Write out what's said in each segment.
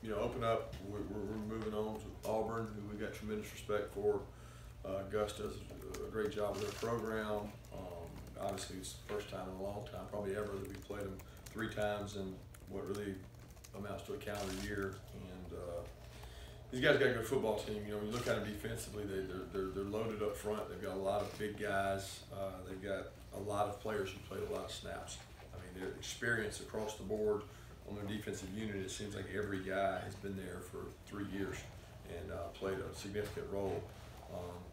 open up. We're moving on to Auburn, who we got tremendous respect for. Gus does a great job with their program. Obviously, it's the first time in a long time, probably ever, that we played them 3 times in what really amounts to a calendar year. And these guys got a good football team. When you look at them defensively, they're loaded up front. They've got a lot of big guys. They've got a lot of players who played a lot of snaps. I mean, their experience across the board on their defensive unit, it seems like every guy has been there for 3 years and played a significant role.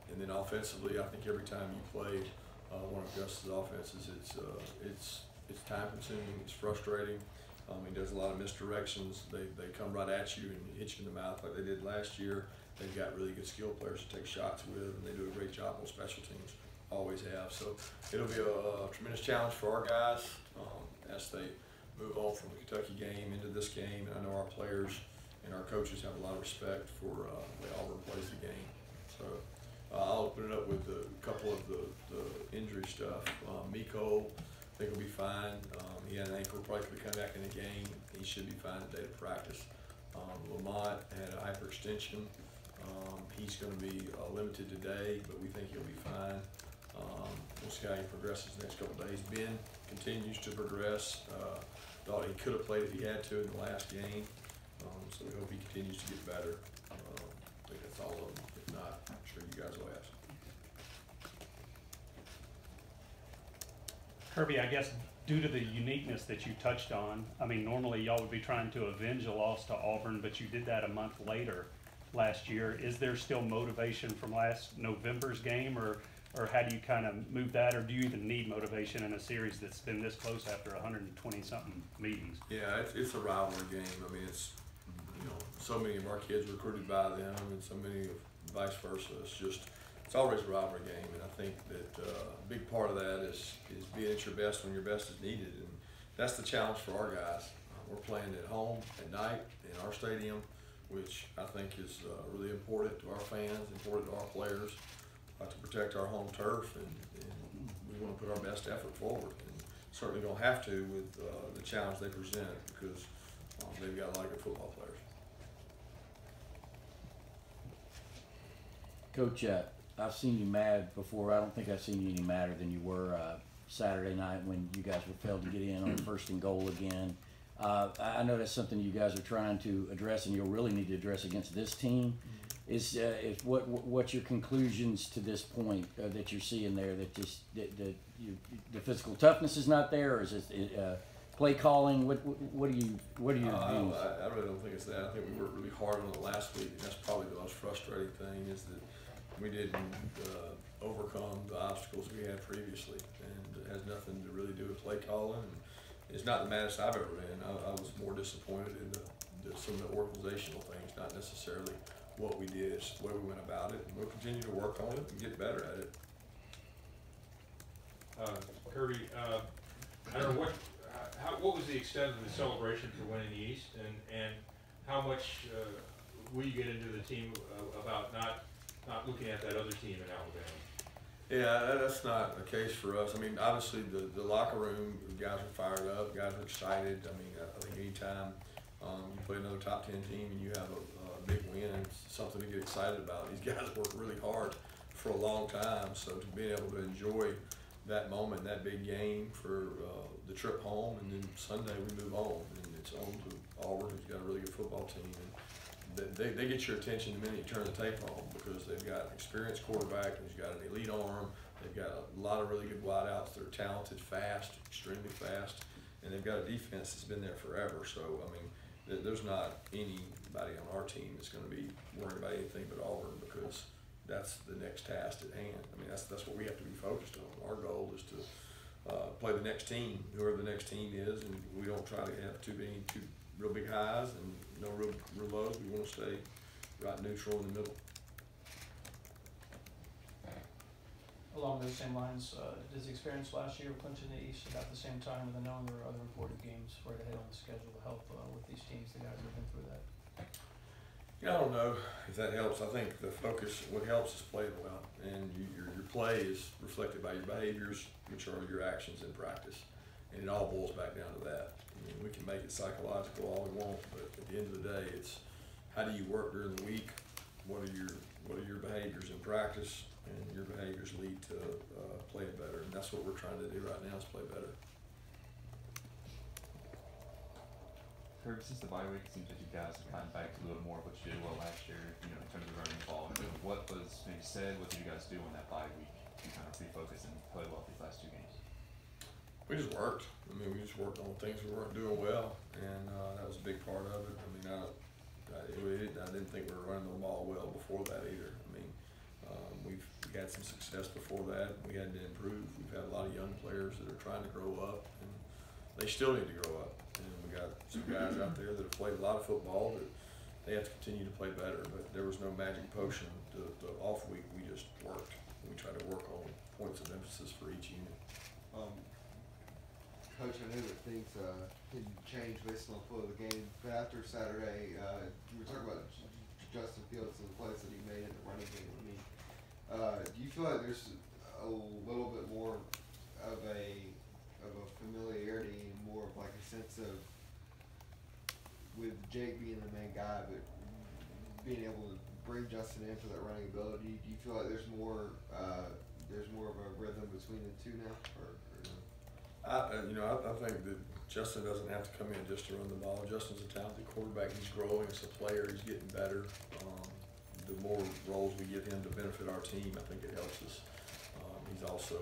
And then offensively, I think every time you play one of Gus's offenses, it's time consuming, it's frustrating. He does a lot of misdirections. They come right at you and hit you in the mouth like they did last year. They've got really good skill players to take shots with, and they do a great job on special teams. Always have. So it'll be a tremendous challenge for our guys as they move on from the Kentucky game into this game. And I know our players and our coaches have a lot of respect for the way Auburn plays the game. So I'll open it up with a couple of the injury stuff. Miko, I think will be fine. He had an ankle, probably could come back in the game. He should be fine today to practice. Lamont had a hyperextension. He's going to be limited today, but we think he'll be fine. We'll see how he progresses the next couple of days. Ben continues to progress. Thought he could have played if he had to in the last game. So we hope he continues to get better. I think that's all of them. If not, I'm sure you guys will ask. Kirby, I guess due to the uniqueness that you touched on, I mean, normally y'all would be trying to avenge a loss to Auburn, but you did that a month later last year. Is there still motivation from last November's game, or how do you kind of move that, or do you even need motivation in a series that's been this close after 120-something meetings? Yeah, it's a rivalry game. I mean, it's, so many of our kids recruited by them, and so many of vice versa. It's always a rivalry game, and I think that a big part of that is being at your best when your best is needed, and that's the challenge for our guys. We're playing at home at night in our stadium, which I think is really important to our fans, important to our players, to protect our home turf, and we want to put our best effort forward, and certainly don't have to with the challenge they present, because they've got a lot of good football players. Coach, I've seen you mad before. I don't think I've seen you any madder than you were Saturday night when you guys were failed to get in on 1st and goal again. I know that's something you guys are trying to address, and you'll really need to address against this team. Is what's your conclusions to this point that you're seeing there? That the physical toughness is not there, or is it play calling? What do you I really don't think it's that. I think we worked really hard on it last week, and that's probably the most frustrating thing, is that we didn't overcome the obstacles we had previously, and it has nothing to really do with play calling. And it's not the maddest I've ever been. I was more disappointed in some of the organizational things, not necessarily what we did. It's the way we went about it, and we'll continue to work on it and get better at it. Kirby, I don't know what was the extent of the celebration for winning the East, and how much will you get into the team about not looking at that other team in Alabama? Yeah, that's not a case for us. I mean, obviously the locker room, guys are fired up, guys are excited. I mean, I think anytime you play another top 10 team and you have a big win, it's something to get excited about. These guys work really hard for a long time, so to be able to enjoy that moment, that big game for the trip home, and then Sunday we move on, and it's on to Auburn, who's got a really good football team. And they get your attention the minute you turn the tape on, because they've got an experienced quarterback who's got an elite arm. They've got a lot of really good wideouts. They're talented, fast, extremely fast, and they've got a defense that's been there forever. So, I mean, there's not anybody on our team that's going to be worried about anything but Auburn, because that's the next task at hand. I mean, that's what we have to be focused on. Our goal is to play the next team, whoever the next team is, and we don't try to have too real big highs and no real lows. We want to stay right neutral in the middle. Along those same lines, does the experience last year with Clinton the East about the same time, with the known there are other important games right ahead on the schedule to help with these teams, the guys that have been through that? Yeah, I don't know if that helps. I think the focus, what helps is playing well, and your play is reflected by your behaviors, which are your actions in practice. And it all boils back down to that. I mean, we can make it psychological all we want, but at the end of the day, it's how do you work during the week? What are your behaviors in practice? And your behaviors lead to playing better, and that's what we're trying to do right now is play better. Kirby, since the bye week, it seems like you guys have gotten back to a little more of what you did well last year, in terms of running the ball. What was maybe said? What did you guys do on that bye week to kind of refocus and play well these last 2 games? We just worked. I mean, we just worked on things we weren't doing well, and that was a big part of it. I mean, I didn't think we were running the ball well before that either. I mean, we've had some success before that. We had to improve. We've had a lot of young players that are trying to grow up, and they still need to grow up. And we got some guys out there that have played a lot of football that they have to continue to play better. But there was no magic potion. The off week, we just worked. We tried to work on points of emphasis for each unit. Coach, I know that things can change based on the flow of the game, but after Saturday, you were talking about Justin Fields and the plays that he made in the running game. I mean, do you feel like there's a little bit more of a familiarity and more of like a sense of, with Jake being the main guy, but being able to bring Justin in for that running ability? Do you feel like there's more of a rhythm between the two now, or no? I think that Justin doesn't have to come in just to run the ball. Justin's a talented quarterback. He's growing as a player. He's getting better. The more roles we give him to benefit our team, I think it helps us. He's also,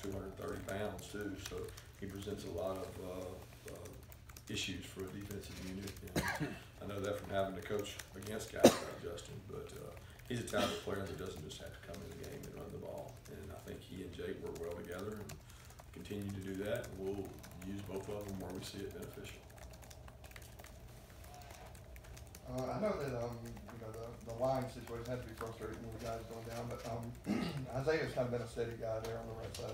230 pounds too, so he presents a lot of issues for a defensive unit. And I know that from having to coach against guys like Justin, but he's a talented player that doesn't just have to come in the game and run the ball. And I think he and Jake work well together and continue to do that, and we'll use both of them where we see it beneficial. I know that the line situation has to be frustrating with the guys going down, but Isaiah's kind of been a steady guy there on the right side.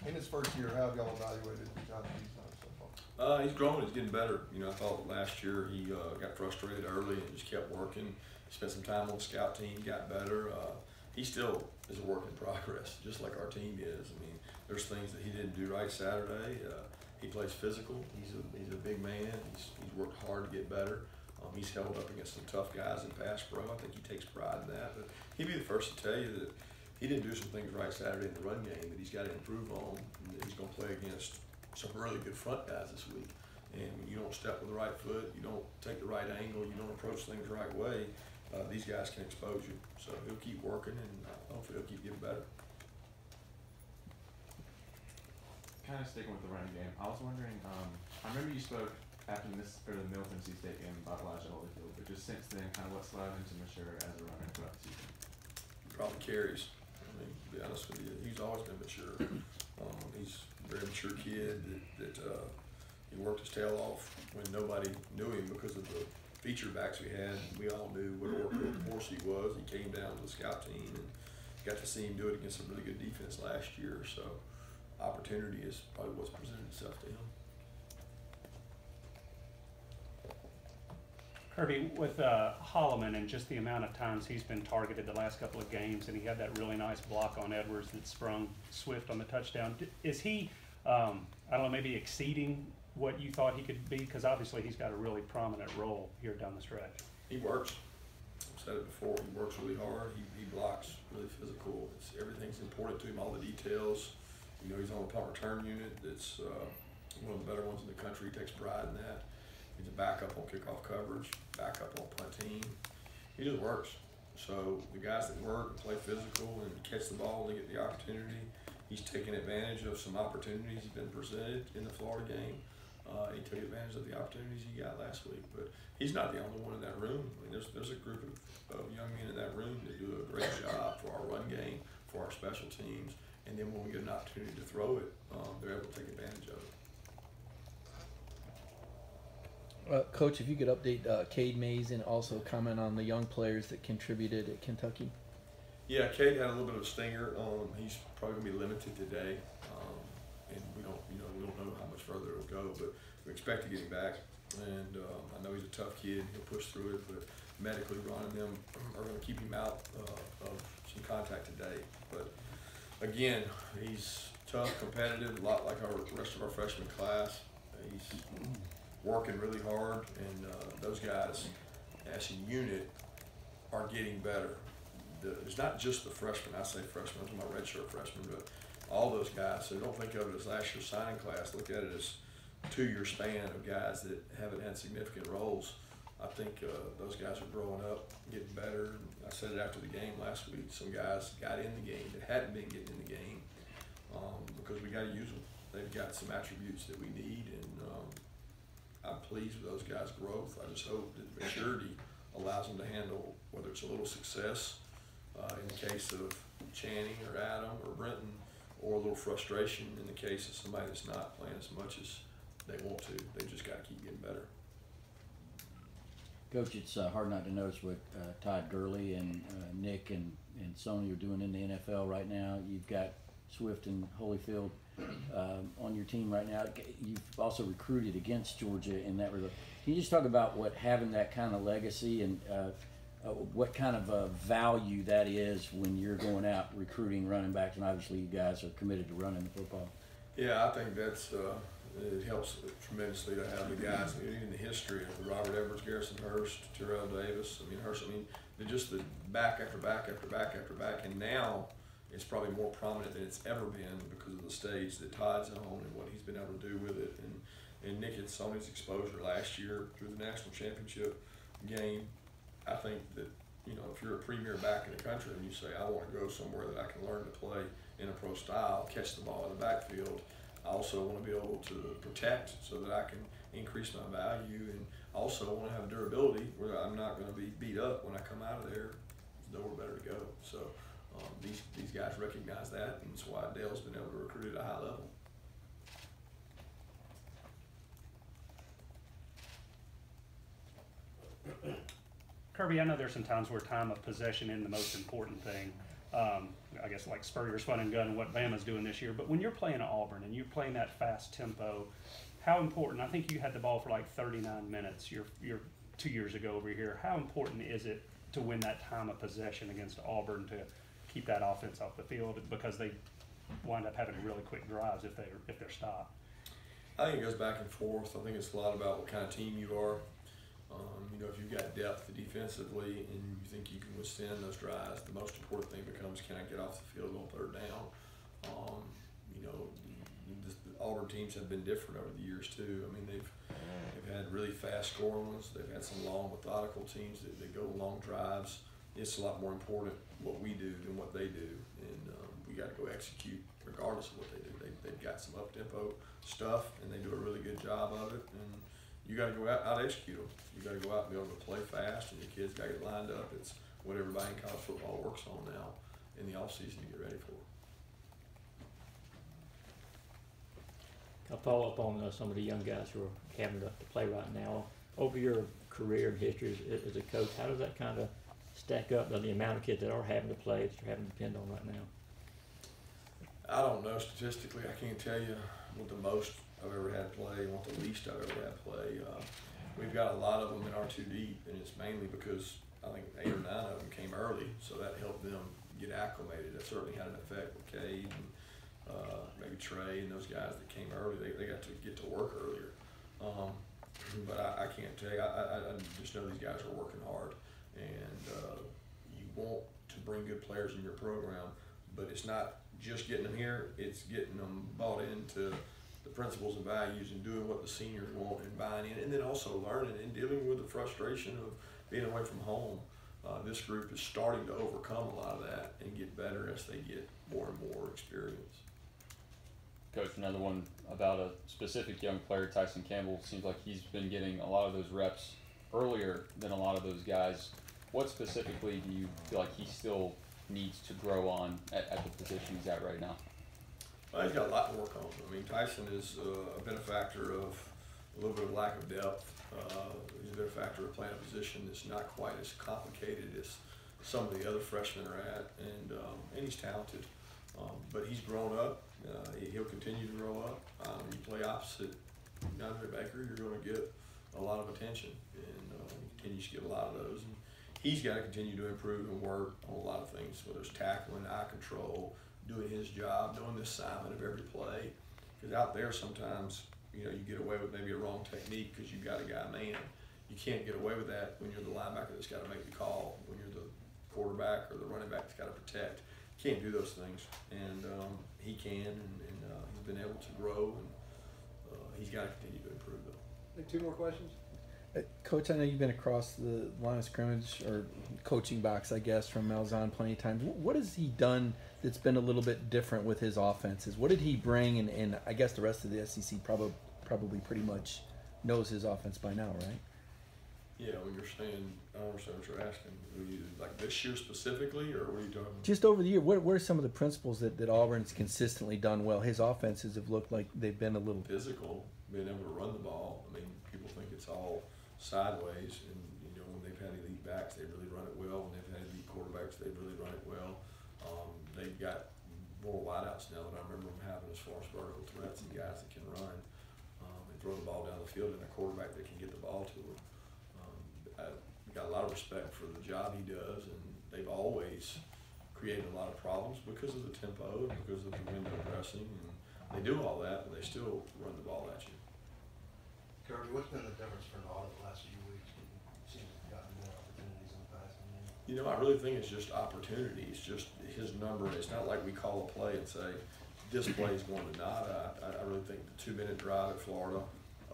In his first year, how have y'all evaluated the job that he's done so far? He's growing. He's getting better. I thought last year he got frustrated early and just kept working. Spent some time on the scout team, got better. He still is a work in progress, just like our team is. I mean, there's things that he didn't do right Saturday. He plays physical. He's a big man. He's worked hard to get better. He's held up against some tough guys in pass pro. I think he takes pride in that. But he'd be the first to tell you that he didn't do some things right Saturday in the run game that he's got to improve on. And he's going to play against some really good front guys this week. And when you don't step with the right foot, you don't take the right angle, you don't approach things the right way, these guys can expose you. So he'll keep working, and hopefully he'll keep getting better. Kind of sticking with the running game, I was wondering, I remember you spoke after the Middle Tennessee State game about Elijah Holyfield, but just since then, kind of what's allowed him to mature as a runner throughout the season? Probably carries. I mean, to be honest with you, he's always been mature. He's a very mature kid that he worked his tail off when nobody knew him because of the feature backs we had. We all knew what a horse he was. He came down to the scout team and got to see him do it against a really good defense last year. So opportunity is probably what's presented itself to him. Kirby, with Holloman and just the amount of times he's been targeted the last couple of games, and he had that really nice block on Edwards that sprung Swift on the touchdown, is he, I don't know, maybe exceeding what you thought he could be? Because obviously he's got a really prominent role here down the stretch. He works. I've said it before. He works really hard. He blocks really physical. Everything's important to him, all the details. He's on a punt return unit that's one of the better ones in the country. He takes pride in that. He's a backup on kickoff coverage, backup on punt team. He just works. So the guys that work and play physical and catch the ball when they get the opportunity, he's taking advantage of some opportunities he's been presented in the Florida game. He took advantage of the opportunities he got last week. But he's not the only one in that room. I mean, there's a group of young men in that room that do a great job for our run game, for our special teams. And then when we get an opportunity to throw it, they're able to take advantage of it. Coach, if you could update Cade Mays and also comment on the young players that contributed at Kentucky. Yeah, Cade had a little bit of a stinger. He's probably going to be limited today, and we don't know how much further it'll go, but we expect to get him back. And I know he's a tough kid; he'll push through it. But medically, Ron and them are going to keep him out of some contact today. But again, he's tough, competitive, a lot like our rest of our freshman class. He's working really hard, and those guys, as a unit, are getting better. It's not just the freshmen. I say freshmen, I'm talking about redshirt freshmen, but all those guys. So don't think of it as last year's signing class. Look at it as 2-year span of guys that haven't had significant roles. I think those guys are growing up, getting better. I said it after the game last week. Some guys got in the game that hadn't been getting in the game because we got to use them. They've got some attributes that we need, and I'm pleased with those guys' growth. I just hope that maturity allows them to handle whether it's a little success in the case of Channing or Adam or Brenton, or a little frustration in the case of somebody that's not playing as much as they want to. They just got to keep getting better. Coach, it's hard not to notice what Todd Gurley and Nick and Sony are doing in the NFL right now. You've got Swift and Holyfield on your team right now. You've also recruited against Georgia in that regard. Can you just talk about what having that kind of legacy and what kind of value that is when you're going out recruiting running backs, and obviously you guys are committed to running the football? Yeah, I think that's it helps tremendously to have the guys, even the history of the Robert Edwards, Garrison Hurst, Terrell Davis. They're just the back after back after back after back, and now it's probably more prominent than it's ever been because of the stage that Todd's on and what he's been able to do with it. And Nick and Sony's exposure last year through the national championship game. I think that, if you're a premier back in the country and you say, I want to go somewhere that I can learn to play in a pro style, catch the ball in the backfield, I also want to be able to protect so that I can increase my value, and also want to have durability where I'm not going to be beat up when I come out of there. There's nowhere better to go. So these guys recognize that, and that's why Dale's been able to recruit at a high level. Kirby, I know there's some times where time of possession isn't the most important thing. I guess like Spurrier's fun and gun and what Bama's doing this year. But when you're playing Auburn and you're playing that fast tempo, how important, I think you had the ball for like 39 minutes you're 2 years ago over here. How important is it to win that time of possession against Auburn to keep that offense off the field, because they wind up having really quick drives if they're stopped? I think it goes back and forth. I think it's a lot about what kind of team you are. If you've got depth defensively and you think you can withstand those drives, the most important thing becomes, can I get off the field on third down? The Auburn teams have been different over the years too. They've had really fast scoring ones. They've had some long methodical teams that go long drives. It's a lot more important what we do than what they do, and we got to go execute regardless of what they do. They've got some up-tempo stuff, and they do a really good job of it. And you got to go out execute them. You got to go out and be able to play fast, and your kids got to get lined up. It's what everybody in college football works on now in the off season to get ready for. I'll follow up on some of the young guys who are having to play right now. Over your career and history as a coach, how does that kind of stack up to the amount of kids that are having to play, that you're having to depend on right now? I don't know statistically. I can't tell you what the most I've ever had play and what the least I've ever had play. We've got a lot of them in R2D, and it's mainly because I think 8 or 9 of them came early, so that helped them get acclimated. That certainly had an effect with Cade and maybe Trey and those guys that came early. They got to get to work earlier. But I can't tell you. I just know these guys are working hard, and you want to bring good players in your program, but it's not just getting them here. It's getting them bought into the principles and values and doing what the seniors want and buying in, and then also learning and dealing with the frustration of being away from home. This group is starting to overcome a lot of that and get better as they get more and more experience. Coach, another one about a specific young player, Tyson Campbell. Seems like he's been getting a lot of those reps earlier than a lot of those guys. What specifically do you feel like he still needs to grow on at the position he's at right now? Well, he's got a lot to work on. Tyson is a benefactor of a little bit of lack of depth. He's a benefactor of playing a position that's not quite as complicated as some of the other freshmen are at, and he's talented. But he's grown up. He'll continue to grow up. When you play opposite DeAndre Baker, you're going to get a lot of attention, and he continues to get a lot of those. And he's got to continue to improve and work on a lot of things, whether it's tackling, eye control, doing his job, knowing the assignment of every play. Because out there sometimes, you know, you get away with maybe a wrong technique because you've got a guy man. You can't get away with that when you're the linebacker that's got to make the call, when you're the quarterback or the running back that's got to protect. You can't do those things, and he can, and he's been able to grow, and he's got to continue to improve though. Two more questions? Coach, I know you've been across the line of scrimmage or coaching box, I guess, from Malzahn plenty of times. What has he done that's been a little bit different with his offenses? What did he bring? And I guess the rest of the SEC probably pretty much knows his offense by now, right? Yeah, when you're saying, I don't understand what you're asking. Like this year specifically, or what are you talking about? Just over the year, what are some of the principles that Auburn's consistently done well? His offenses have looked like they've been a little Physical, being able to run the ball. I mean, people think it's all sideways, and you know, when they've had elite backs, they really run it well. When they've had elite quarterbacks, they really run it well. They've got more wideouts now than I remember them having as far as vertical threats and guys that can run and throw the ball down the field, and a quarterback that can get the ball to them. I've got a lot of respect for the job he does, and they've always created a lot of problems because of the tempo and because of the window dressing, and they do all that, but they still run the ball at you. Kirby, what's been the difference for Naughton the last few weeks? It seems to have gotten more opportunities in the passing game. You know, I really think it's just opportunity. It's just his number. It's not like we call a play and say, this play is going to Nada. I really think the 2-minute drive at Florida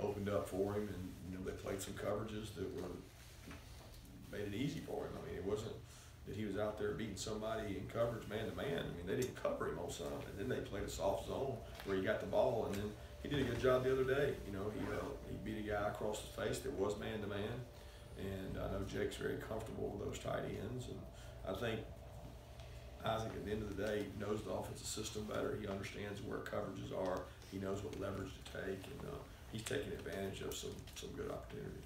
opened up for him, and you know, they played some coverages that made it easy for him. I mean, it wasn't that he was out there beating somebody in coverage man to man. I mean, they didn't cover him on some, and then they played a soft zone where he got the ball, and then he did a good job the other day. You know, he beat a guy across his face that was man to man, and I know Jake's very comfortable with those tight ends, and I think Isaac at the end of the day knows the offensive system better. He understands where coverages are. He knows what leverage to take, and he's taking advantage of some good opportunities.